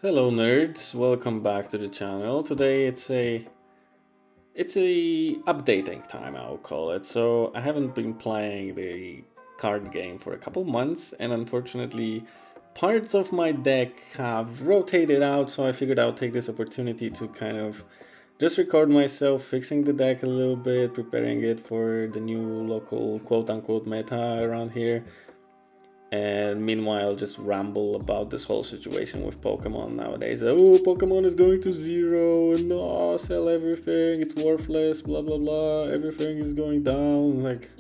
Hello nerds, welcome back to the channel. Today it's a updating time, I'll call it. So I haven't been playing the card game for a couple months, and unfortunately parts of my deck have rotated out, so I figured I'll take this opportunity to kind of just record myself fixing the deck a little bit, preparing it for the new local quote unquote meta around here, and meanwhile just ramble about this whole situation with Pokemon nowadays. Oh, Pokemon is going to zero, and no, sell everything, it's worthless, blah blah blah, everything is going down. Like,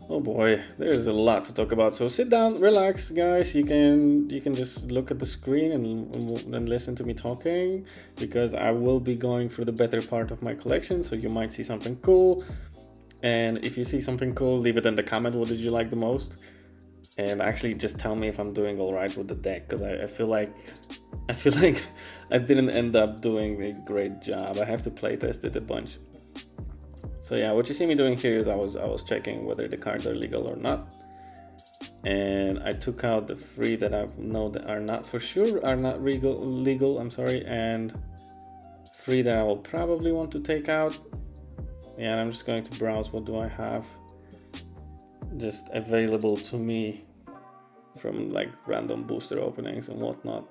oh boy, there's a lot to talk about. So sit down, relax, guys. You can just look at the screen and listen to me talking, because I will be going through the better part of my collection, so you might see something cool. And if you see something cool, leave it in the comment. What did you like the most? And actually just tell me if I'm doing all right with the deck, because I feel like I didn't end up doing a great job. I have to play test it a bunch. So yeah, what you see me doing here is I was checking whether the cards are legal or not, and I took out the three that I know that are not for sure are not legal. I'm sorry, and three that I will probably want to take out. Yeah, and I'm just going to browse what do I have just available to me from like random booster openings and whatnot,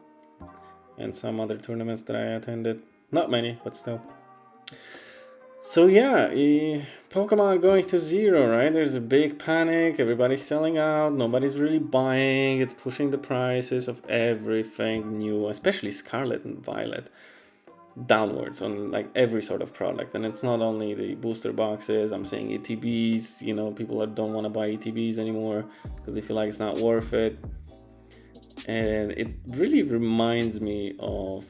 and some other tournaments that I attended. Not many, but still. So yeah, Pokemon going to zero, right? There's a big panic, everybody's selling out, nobody's really buying, it's pushing the prices of everything new, especially Scarlet and Violet, downwards on like every sort of product. And it's not only the booster boxes, I'm saying ETBs. People don't want to buy ETBs anymore because they feel like it's not worth it. And it really reminds me of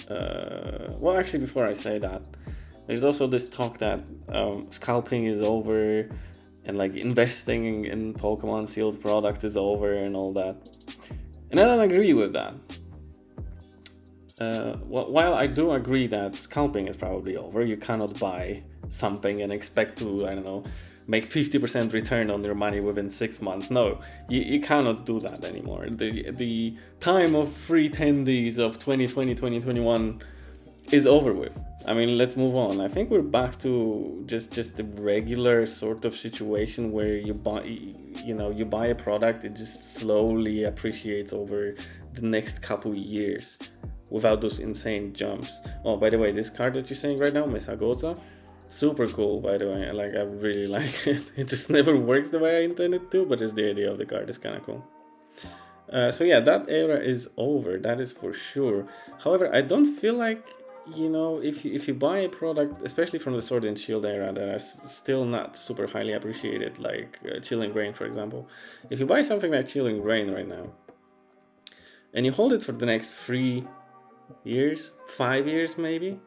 well, actually, before I say that, there's also this talk that scalping is over, and like investing in Pokemon sealed products is over and all that, and I don't agree with that. While I do agree that scalping is probably over, you cannot buy something and expect to, I don't know, make 50% return on your money within 6 months. No, you cannot do that anymore. The time of free tendies of 2020, 2021 is over with. I mean, let's move on. I think we're back to just a regular sort of situation where you buy a product, it just slowly appreciates over the next couple years without those insane jumps. Oh, by the way, this card that you're seeing right now, Mesagoza, super cool, by the way. I really like it. It just never works the way I intended to, but just the idea of the card is kind of cool. So yeah, that era is over, that is for sure. However, I don't feel like, if you buy a product, especially from the Sword and Shield era, that are still not super highly appreciated, like Chilling Reign, for example. If you buy something like Chilling Reign right now, and you hold it for the next 3 years, 5 years maybe,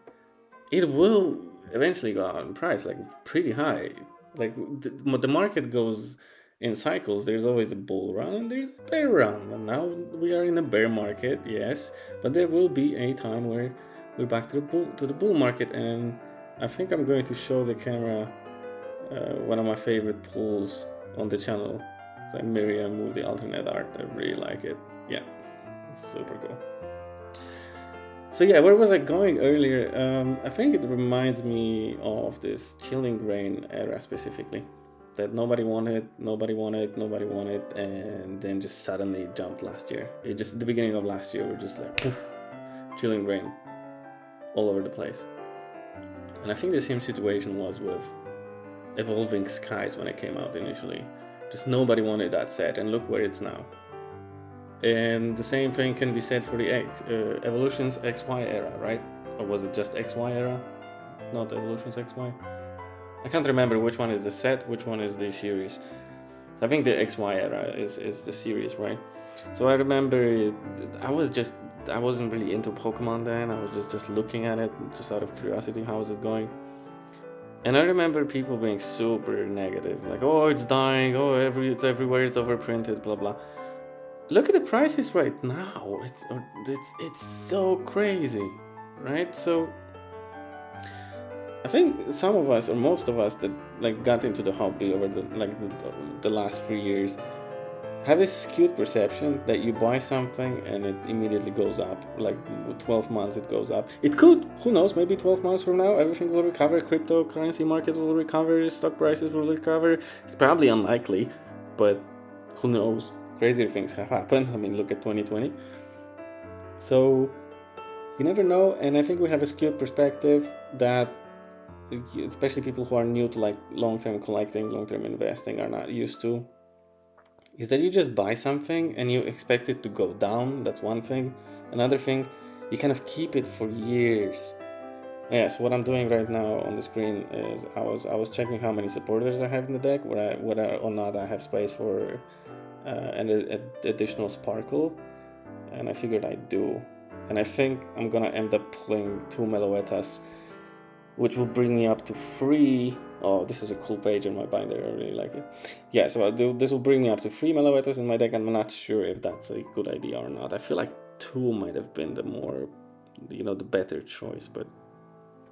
it will eventually go out in price, like pretty high. Like the market goes in cycles. There's always a bull run and there's a bear run, and now we are in a bear market, yes, but there will be a time where we're back to the bull market. And I think I'm going to show the camera one of my favorite pulls on the channel. It's like Miriam with the alternate art. I really like it. Yeah, it's super cool. So yeah, where was I going earlier? I think it reminds me of this Chilling Reign era specifically, that nobody wanted, and then just suddenly jumped last year. It just at the beginning of last year, we're just like, poof, Chilling Reign all over the place. And I think the same situation was with Evolving Skies when it came out initially. Just nobody wanted that set, and look where it's now. And the same thing can be said for the Evolutions XY era, right? Or was it just XY era? Not Evolutions XY? I can't remember which one is the set, which one is the series. I think the XY era is the series, right? So I remember I wasn't really into Pokemon then. I was just looking at it, just out of curiosity, how is it going? And I remember people being super negative, like, oh, it's dying, oh, it's everywhere, it's overprinted, blah blah. Look at the prices right now. It's so crazy, right? So I think some of us, or most of us, that like got into the hobby over the last 3 years, have this skewed perception that you buy something and it immediately goes up. Like 12 months it goes up. It could, who knows, maybe 12 months from now everything will recover, cryptocurrency markets will recover, stock prices will recover. It's probably unlikely, but who knows? Crazier things have happened. I mean, look at 2020. So you never know, and I think we have a skewed perspective that especially people who are new to like long-term collecting, long-term investing are not used to, is that you just buy something and you expect it to go down. That's one thing. Another thing, you kind of keep it for years. Yeah, so what I'm doing right now on the screen is I was checking how many supporters I have in the deck, whether or not I have space for an additional sparkle, and I figured I do. And I think I'm gonna end up pulling 2 Meloetas, which will bring me up to 3. Oh, this is a cool page in my binder, I really like it. Yeah, so this will bring me up to 3 Meloetas in my deck. I'm not sure if that's a good idea or not. I feel like 2 might have been the more, the better choice, but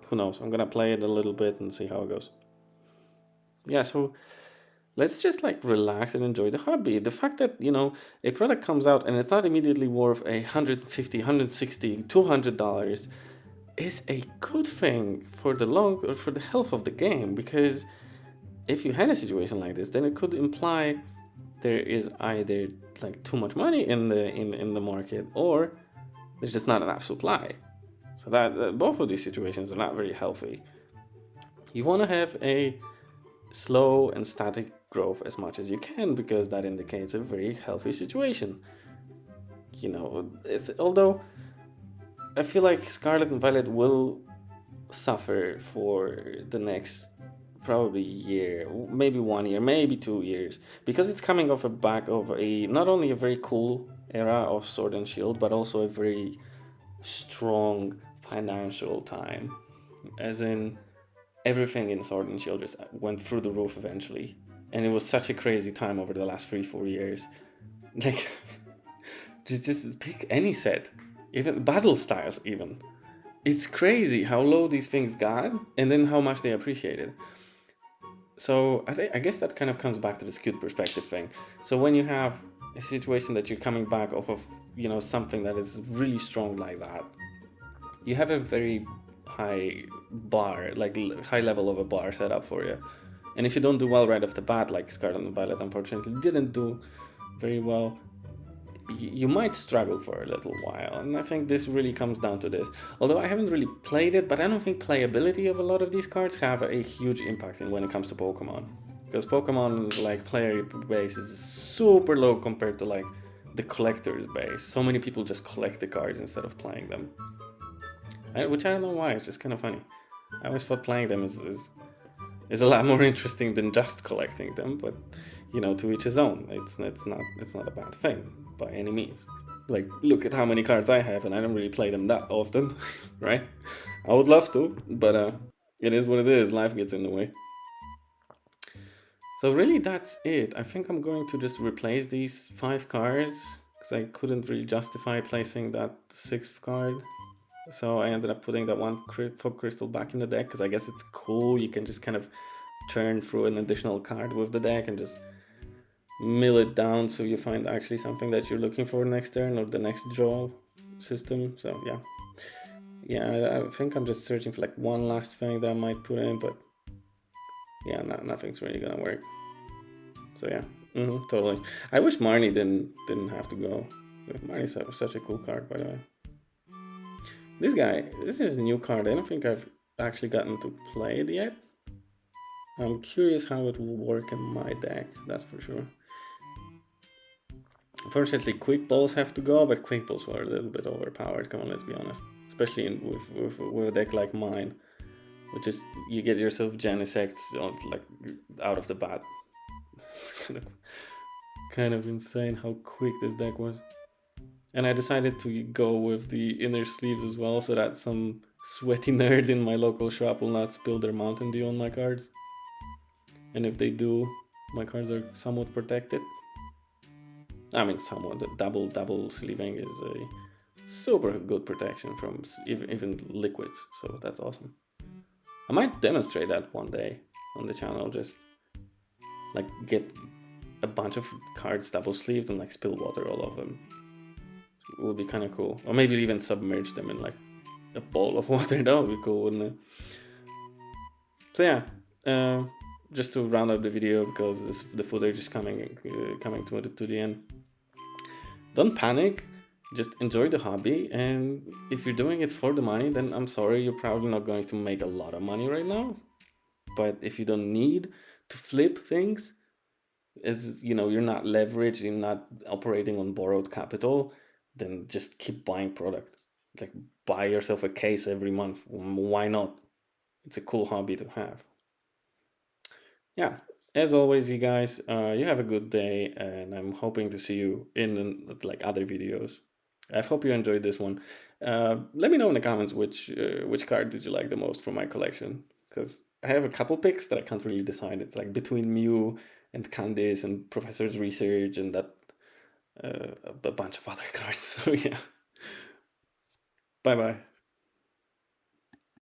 who knows. I'm gonna play it a little bit and see how it goes. Yeah, so let's just like relax and enjoy the hobby. The fact that, a product comes out and it's not immediately worth $150, $160, $200 is a good thing for the health of the game, because if you had a situation like this, then it could imply there is either like too much money in the market, or there's just not enough supply. So that both of these situations are not very healthy. You want to have a slow and static growth as much as you can, because that indicates a very healthy situation. Although I feel like Scarlet and Violet will suffer for the next probably year, maybe 1 year, maybe 2 years, because it's coming off the back of not only a very cool era of Sword and Shield, but also a very strong financial time, as in everything in Sword and Shield just went through the roof eventually, and it was such a crazy time over the last 3-4 years. Like, just pick any set, even battle styles, even. It's crazy how low these things got, and then how much they appreciated. So I guess that kind of comes back to the skewed perspective thing. So when you have a situation that you're coming back off of, something that is really strong like that, you have a very high bar, like high level of a bar set up for you. And if you don't do well right off the bat, like Scarlet and Violet unfortunately didn't do very well, you might struggle for a little while. And I think this really comes down to this. Although I haven't really played it, but I don't think playability of a lot of these cards have a huge impact when it comes to Pokemon. Because Pokemon's like player base is super low compared to like the collector's base. So many people just collect the cards instead of playing them. Which I don't know why, it's just kind of funny. I always thought playing them is a lot more interesting than just collecting them, but to each his own. It's not a bad thing by any means. Like, look at how many cards I have, and I don't really play them that often, right? I would love to, but it is what it is. Life gets in the way. So really, that's it. I think I'm going to just replace these 5 cards, because I couldn't really justify placing that 6th card. So I ended up putting that one Fog Crystal back in the deck, because I guess it's cool. You can just kind of turn through an additional card with the deck and just mill it down so you find actually something that you're looking for next turn or the next draw system. So yeah, I think I'm just searching for like one last thing that I might put in, but yeah, nothing's really gonna work. So yeah, totally. I wish Marnie didn't have to go. Marnie's such a cool card, by the way. This is a new card. I don't think I've actually gotten to play it yet. I'm curious how it will work in my deck, that's for sure. Unfortunately, Quick Balls have to go, but Quick Balls were a little bit overpowered, come on, let's be honest. Especially with a deck like mine, which is, you get yourself Genesects like out of the bat. It's kind of insane how quick this deck was. And I decided to go with the inner sleeves as well, so that some sweaty nerd in my local shop will not spill their Mountain Dew on my cards. And if they do, my cards are somewhat protected. I mean, somewhat. The double sleeving is a super good protection from even liquids, so that's awesome. I might demonstrate that one day on the channel, just like get a bunch of cards double sleeved and like spill water all over them. It would be kind of cool. Or maybe even submerge them in like a bowl of water. That would be cool, wouldn't it? So yeah, just to round up the video, because the footage is coming to the end. Don't panic. Just enjoy the hobby, and if you're doing it for the money, then I'm sorry, you're probably not going to make a lot of money right now. But if you don't need to flip things, as you know, you're not leveraged, you're not operating on borrowed capital, then just keep buying product. Like, buy yourself a case every month. Why not? It's a cool hobby to have. Yeah, as always, you guys, you have a good day, and I'm hoping to see you in like other videos. I hope you enjoyed this one. Let me know in the comments which card did you like the most from my collection, because I have a couple picks that I can't really decide. It's like between Mew and Candice and Professor's Research and that a bunch of other cards. So yeah, bye bye.